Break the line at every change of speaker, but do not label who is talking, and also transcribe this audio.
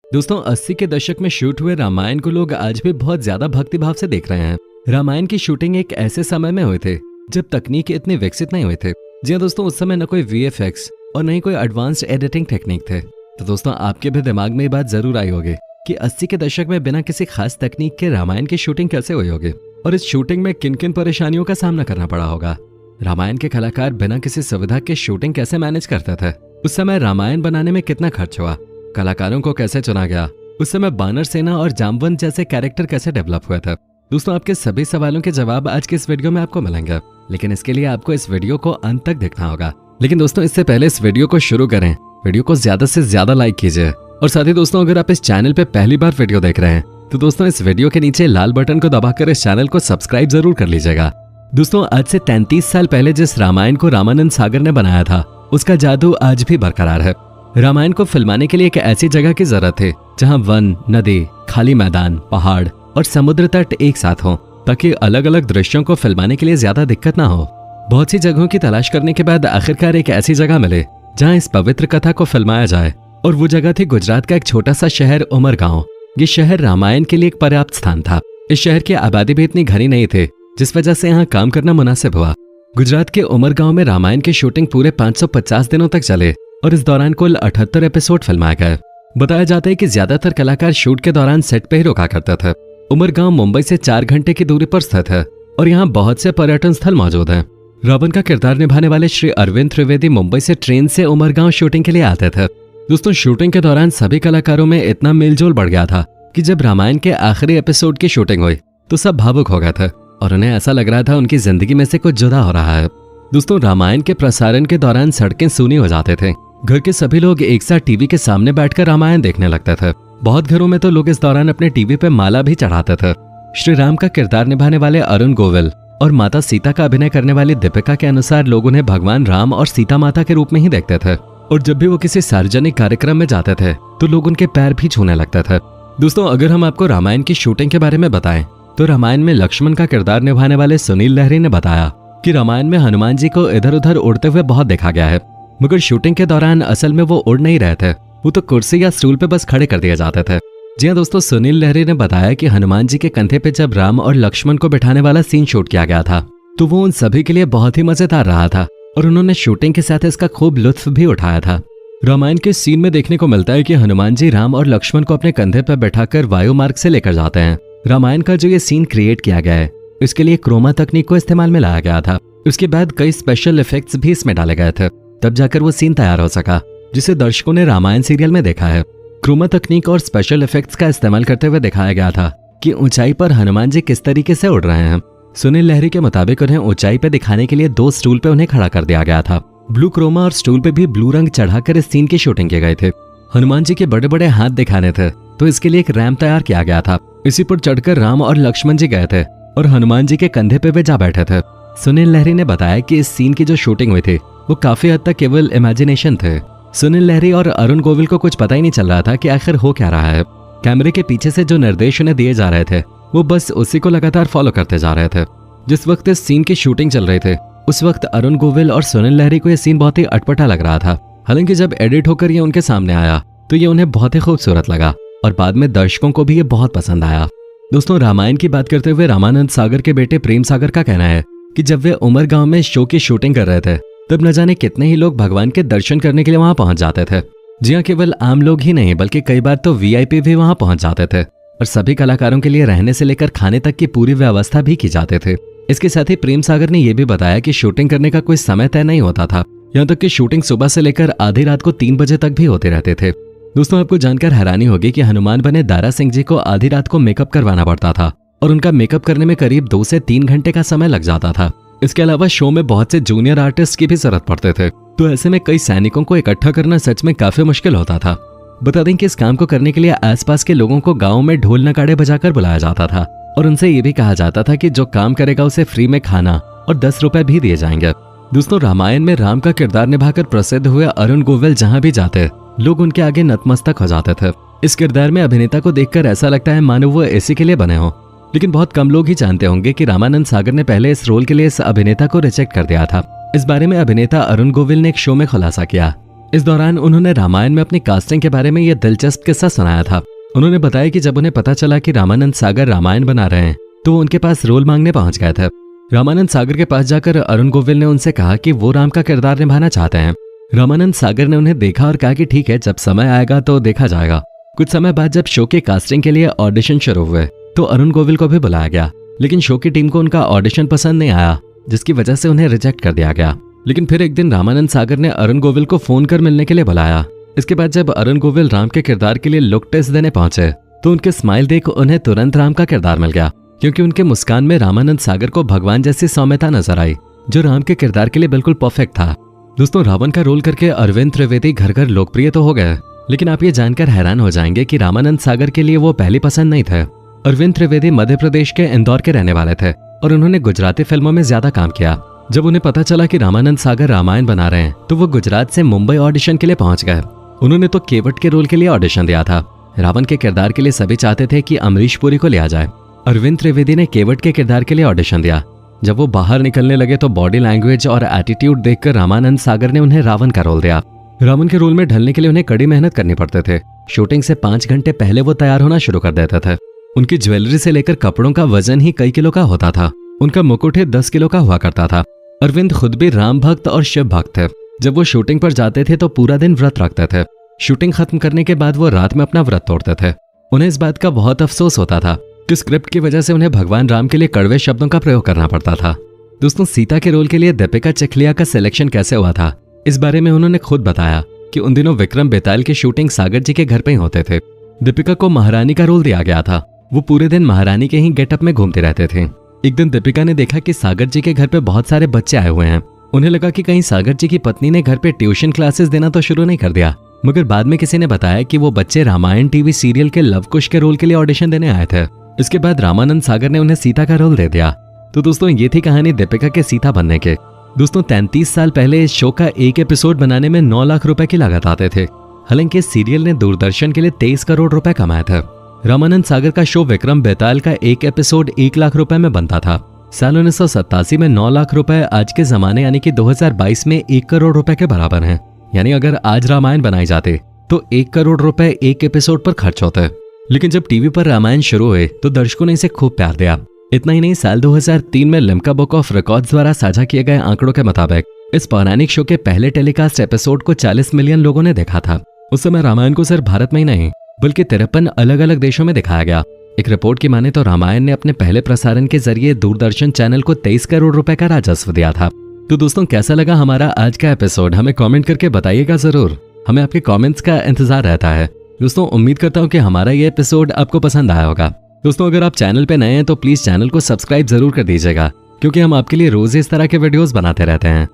दोस्तों 80 के दशक में शूट हुए रामायण को लोग आज भी बहुत ज्यादा भक्तिभाव से देख रहे हैं। रामायण की शूटिंग एक ऐसे समय में हुए थे जब तकनीक इतने विकसित नहीं हुए थे। जी हाँ दोस्तों, उस समय न कोई VFX और न ही कोई एडवांस्ड एडिटिंग टेक्निक थे। तो दोस्तों आपके भी दिमाग में ये बात जरूर आई होगी कि 80 के दशक में बिना किसी खास तकनीक के रामायण की शूटिंग कैसे हुई होगी और इस शूटिंग में किन किन परेशानियों का सामना करना पड़ा होगा। रामायण के कलाकार बिना किसी सुविधा के शूटिंग कैसे मैनेज करते थे, उस समय रामायण बनाने में कितना खर्च हुआ, कलाकारों को कैसे चुना गया, उस समय बानर सेना और जामवंत जैसे कैरेक्टर कैसे डेवलप हुए थे। दोस्तों आपके सभी सवालों के जवाब आज के इस वीडियो में आपको मिलेंगे, लेकिन इसके लिए आपको इस वीडियो को अंत तक देखना होगा। लेकिन दोस्तों इससे पहले इस वीडियो को शुरू करें, वीडियो को ज्यादा से ज्यादा लाइक कीजिए और साथ ही दोस्तों अगर आप इस चैनल पे पहली बार वीडियो देख रहे हैं तो दोस्तों इस वीडियो के नीचे लाल बटन को दबाकर इस चैनल को सब्सक्राइब जरूर कर लीजिएगा। दोस्तों आज से 33 साल पहले जिस रामायण को रामानंद सागर ने बनाया था उसका जादू आज भी बरकरार है। रामायण को फिल्माने के लिए एक ऐसी जगह की जरूरत थी जहां वन, नदी, खाली मैदान, पहाड़ और समुद्र तट एक साथ हों ताकि अलग अलग दृश्यों को फिल्माने के लिए ज्यादा दिक्कत ना हो। बहुत सी जगहों की तलाश करने के बाद आखिरकार एक ऐसी जगह मिले जहां इस पवित्र कथा को फिल्माया जाए और वो जगह थी गुजरात का एक छोटा सा शहर उमरगांव। ये शहर रामायण के लिए एक पर्याप्त स्थान था। इस शहर की आबादी भी इतनी घनी नहीं थी जिस वजह से यहाँ काम करना मुनासिब हुआ। गुजरात के उमरगांव में रामायण की शूटिंग पूरे 550 दिनों तक चले और इस दौरान कुल 78 एपिसोड फिल्माए गए। बताया जाता है कि ज्यादातर कलाकार शूट के दौरान सेट पे ही रुका करते थे। उमरगांव मुंबई से 4 घंटे की दूरी पर स्थित है और यहाँ बहुत से पर्यटन स्थल मौजूद हैं। रावण का किरदार निभाने वाले श्री अरविंद त्रिवेदी मुंबई से ट्रेन से उमरगांव शूटिंग के लिए आते थे। दोस्तों शूटिंग के दौरान सभी कलाकारों में इतना मेलजोल बढ़ गया था कि जब रामायण के आखिरी एपिसोड की शूटिंग हुई तो सब भावुक हो गए थे और उन्हें ऐसा लग रहा था उनकी जिंदगी में से कुछ जुदा हो रहा है। दोस्तों रामायण के प्रसारण के दौरान सड़कें सूनी हो जाते थे। घर के सभी लोग एक साथ टीवी के सामने बैठकर रामायण देखने लगते थे। बहुत घरों में तो लोग इस दौरान अपने टीवी पे माला भी चढ़ाते थे। श्री राम का किरदार निभाने वाले अरुण गोविल और माता सीता का अभिनय करने वाली दीपिका के अनुसार लोग उन्हें भगवान राम और सीता माता के रूप में ही देखते थे और जब भी वो किसी सार्वजनिक कार्यक्रम में जाते थे तो लोग उनके पैर भी छूने लगते थे। दोस्तों अगर हम आपको रामायण की शूटिंग के बारे में बताएं तो रामायण में लक्ष्मण का किरदार निभाने वाले सुनील लहरी ने बताया कि रामायण में हनुमान जी को इधर उधर उड़ते हुए बहुत देखा गया है, मगर शूटिंग के दौरान असल में वो उड़ नहीं रहे थे, वो तो कुर्सी या स्टूल पे बस खड़े कर दिए जाते थे। जी हाँ दोस्तों, सुनील लहरी ने बताया कि हनुमान जी के कंधे पे जब राम और लक्ष्मण को बिठाने वाला सीन शूट किया गया था तो वो उन सभी के लिए बहुत ही मजेदार रहा था और उन्होंने शूटिंग के साथ इसका खूब लुत्फ भी उठाया था। रामायण के सीन में देखने को मिलता है कि हनुमान जी राम और लक्ष्मण को अपने कंधे पर बैठाकर वायु मार्ग से लेकर जाते हैं। रामायण का जो ये सीन क्रिएट किया गया है इसके लिए क्रोमा तकनीक को इस्तेमाल में लाया गया था। उसके बाद कई स्पेशल इफेक्ट्स भी इसमें डाले गए थे, तब जाकर वो सीन तैयार हो सका जिसे दर्शकों ने रामायण सीरियल में देखा है। क्रोमा तकनीक और स्पेशल इफेक्ट्स का इस्तेमाल करते हुए दिखाया गया था कि ऊंचाई पर हनुमान जी किस तरीके से उड़ रहे हैं। सुनील लहरी के मुताबिक उन्हें ऊंचाई पे दिखाने के लिए 2 स्टूल पे उन्हें खड़ा कर दिया गया था। ब्लू क्रोमा और स्टूल पे भी ब्लू रंग चढ़ाकर इस सीन की शूटिंग किए गए थे। हनुमान जी के बड़े बड़े हाथ दिखाने थे तो इसके लिए एक रैंप तैयार किया गया था। इसी पर चढ़कर राम और लक्ष्मण जी गए थे और हनुमान जी के कंधे पे वे जा बैठे थे। सुनील लहरी ने बताया कि इस सीन की जो शूटिंग हुई थी वो काफी हद तक केवल इमेजिनेशन थे। सुनील लहरी और अरुण गोविल को कुछ पता ही नहीं चल रहा था कि आखिर हो क्या रहा है। कैमरे के पीछे से जो निर्देश उन्हें दिए जा रहे थे वो बस उसी को लगातार फॉलो करते जा रहे थे। जिस वक्त इस सीन की शूटिंग चल रही थी उस वक्त अरुण गोविल और सुनील लहरी को यह सीन बहुत ही अटपटा लग रहा था। हालांकि जब एडिट होकर ये उनके सामने आया तो ये उन्हें बहुत ही खूबसूरत लगा और बाद में दर्शकों को भी ये बहुत पसंद आया। दोस्तों रामायण की बात करते हुए रामानंद सागर के बेटे प्रेम सागर का कहना है कि जब वे उमरगांव में शो की शूटिंग कर रहे थे तब न जाने कितने ही लोग भगवान के दर्शन करने के लिए वहां पहुंच जाते थे। जी हाँ, केवल आम लोग ही नहीं बल्कि कई बार तो VIP भी वहां पहुंच जाते थे और सभी कलाकारों के लिए रहने से लेकर खाने तक की पूरी व्यवस्था भी की जाते थे। इसके साथ ही प्रेम सागर ने यह भी बताया कि शूटिंग करने का कोई समय तय नहीं होता था, यहाँ तक कि शूटिंग सुबह से लेकर आधी रात को 3 बजे तक भी होते रहते थे। दोस्तों आपको जानकर हैरानी होगी कि हनुमान बने दारा सिंह जी को आधी रात को मेकअप करवाना पड़ता था और उनका मेकअप करने में करीब 2 से 3 घंटे का समय लग जाता था। इसके अलावा शो में बहुत से जूनियर आर्टिस्ट की भी जरूरत पड़ते थे, तो ऐसे में कई सैनिकों को इकट्ठा करना सच में काफी मुश्किल होता था। बता दें कि इस काम को करने के लिए आसपास के लोगों को गाँव में ढोल नगाड़े बजाकर बुलाया जाता था और उनसे ये भी कहा जाता था कि जो काम करेगा उसे फ्री में खाना और 10 रुपए भी दिए जाएंगे। दोस्तों रामायण में राम का किरदार निभाकर प्रसिद्ध हुए अरुण गोविल जहां भी जाते लोग उनके आगे नतमस्तक हो जाते थे। इस किरदार में अभिनेता को देखकर ऐसा लगता है मानो वो इसी के लिए बने हों। लेकिन बहुत कम लोग ही जानते होंगे कि रामानंद सागर ने पहले इस रोल के लिए इस अभिनेता को रिजेक्ट कर दिया था। इस बारे में अभिनेता अरुण गोविल ने एक शो में खुलासा किया इस दौरान उन्होंने रामायण में अपनी कास्टिंग के बारे में यह दिलचस्प किस्सा सुनाया था। उन्होंने बताया कि जब उन्हें पता चला कि रामानंद सागर रामायण बना रहे हैं तो वो उनके पास रोल मांगने पहुंच गए थे। रामानंद सागर के पास जाकर अरुण गोविल ने उनसे कहा कि वो राम का किरदार निभाना चाहते हैं। रामानंद सागर ने उन्हें देखा और कहा कि ठीक है, जब समय आएगा तो देखा जाएगा। कुछ समय बाद जब शो के कास्टिंग के लिए ऑडिशन शुरू हुए तो अरुण गोविल को भी बुलाया गया, लेकिन शो की टीम को उनका ऑडिशन पसंद नहीं आया, जिसकी वजह से उन्हें रिजेक्ट कर दिया गया। लेकिन फिर एक दिन रामानंद सागर ने अरुण गोविल को फोन कर मिलने के लिए बुलाया। इसके बाद जब अरुण गोविल राम के किरदार के लिए लुक टेस्ट देने पहुंचे तो उनके स्माइल देख उन्हें तुरंत राम का किरदार मिल गया, क्योंकि उनके मुस्कान में रामानंद सागर को भगवान जैसी सौम्यता नजर आई, जो राम के किरदार के लिए बिल्कुल परफेक्ट था। दोस्तों, रावण का रोल करके अरविंद त्रिवेदी घर घर लोकप्रिय तो हो गए, लेकिन आप ये जानकर हैरान हो जाएंगे कि रामानंद सागर के लिए वो पहली पसंद नहीं थे। अरविंद त्रिवेदी मध्य प्रदेश के इंदौर के रहने वाले थे और उन्होंने गुजराती फिल्मों में ज्यादा काम किया। जब उन्हें पता चला कि रामानंद सागर रामायण बना रहे हैं तो वो गुजरात से मुंबई ऑडिशन के लिए पहुंच गए। उन्होंने तो केवट के रोल के लिए ऑडिशन दिया था। रावण के किरदार के लिए सभी चाहते थे कि अमरीश पुरी को लिया जाए। अरविंद त्रिवेदी ने केवट के किरदार के लिए ऑडिशन दिया। जब वो बाहर निकलने लगे तो बॉडी लैंग्वेज और एटीट्यूड देखकर रामानंद सागर ने उन्हें रावण का रोल दिया। रावण के रोल में ढलने के लिए उन्हें कड़ी मेहनत करनी पड़ते थे। शूटिंग से 5 घंटे पहले वो तैयार होना शुरू कर देते थे। उनकी ज्वेलरी से लेकर कपड़ों का वजन ही कई किलो का होता था। उनका मुकुट ही 10 किलो का हुआ करता था। अरविंद खुद भी राम भक्त और शिव भक्त थे। जब वो शूटिंग पर जाते थे तो पूरा दिन व्रत रखते थे। शूटिंग खत्म करने के बाद वो रात में अपना व्रत तोड़ते थे। उन्हें इस बात का बहुत अफसोस होता था कि स्क्रिप्ट की वजह से उन्हें भगवान राम के लिए कड़वे शब्दों का प्रयोग करना पड़ता था। दोस्तों, सीता के रोल के लिए दीपिका चिखलिया का सिलेक्शन कैसे हुआ था, इस बारे में उन्होंने खुद बताया कि उन दिनों विक्रम बेताल की शूटिंग सागर जी के घर पे ही होते थे। दीपिका को महारानी का रोल दिया गया था। वो पूरे दिन महारानी के ही गेटअप में घूमते रहते थे। एक दिन दीपिका ने देखा कि सागर जी के घर पे बहुत सारे बच्चे आए हुए हैं। उन्हें लगा कि कहीं सागर जी की पत्नी ने घर पे ट्यूशन क्लासेस देना तो शुरू नहीं कर दिया, मगर बाद में किसी ने बताया कि वो बच्चे रामायण टीवी सीरियल के लव कुश के रोल के लिए ऑडिशन देने आए थे। इसके बाद रामानंद सागर ने उन्हें सीता का रोल दे दिया। तो दोस्तों, ये थी कहानी दीपिका के सीता बनने के। दोस्तों, 33 साल पहले इस शो का एक एपिसोड बनाने में 9 लाख रुपए की लागत आते थे। हालांकि इस सीरियल ने दूरदर्शन के लिए 23 करोड़ रुपए कमाए थे। रामानंद सागर का शो विक्रम बेताल का एक एपिसोड 1 लाख रुपए में बनता था। साल 1987 में 9 लाख रुपए आज के जमाने यानी कि 2022 में 1 करोड़ रुपए के बराबर हैं। यानी अगर आज रामायण बनाए जाते तो 1 करोड़ रुपए एक एपिसोड पर खर्च होते। लेकिन जब टीवी पर रामायण शुरू हुए तो दर्शकों ने इसे खूब प्यार दिया। इतना ही नहीं, साल 2003 में लिम्का बुक ऑफ रिकॉर्ड्स द्वारा साझा किए गए आंकड़ों के मुताबिक इस पौराणिक शो के पहले टेलीकास्ट एपिसोड को 40 मिलियन लोगों ने देखा था। उस समय रामायण को सिर्फ भारत में ही नहीं बल्कि 53 अलग अलग देशों में दिखाया गया। एक रिपोर्ट की माने तो रामायण ने अपने पहले प्रसारण के जरिए दूरदर्शन चैनल को 23 करोड़ रुपए का राजस्व दिया था। तो दोस्तों, कैसा लगा हमारा आज का एपिसोड, हमें कमेंट करके बताइएगा जरूर। हमें आपके कमेंट्स का इंतजार रहता है। दोस्तों, उम्मीद करता हूँ कि हमारा ये एपिसोड आपको पसंद आया होगा। दोस्तों, अगर आप चैनल पे नए हैं तो प्लीज चैनल को सब्सक्राइब जरूर कर दीजिएगा, क्योंकि हम आपके लिए रोज इस तरह के वीडियोस बनाते रहते हैं।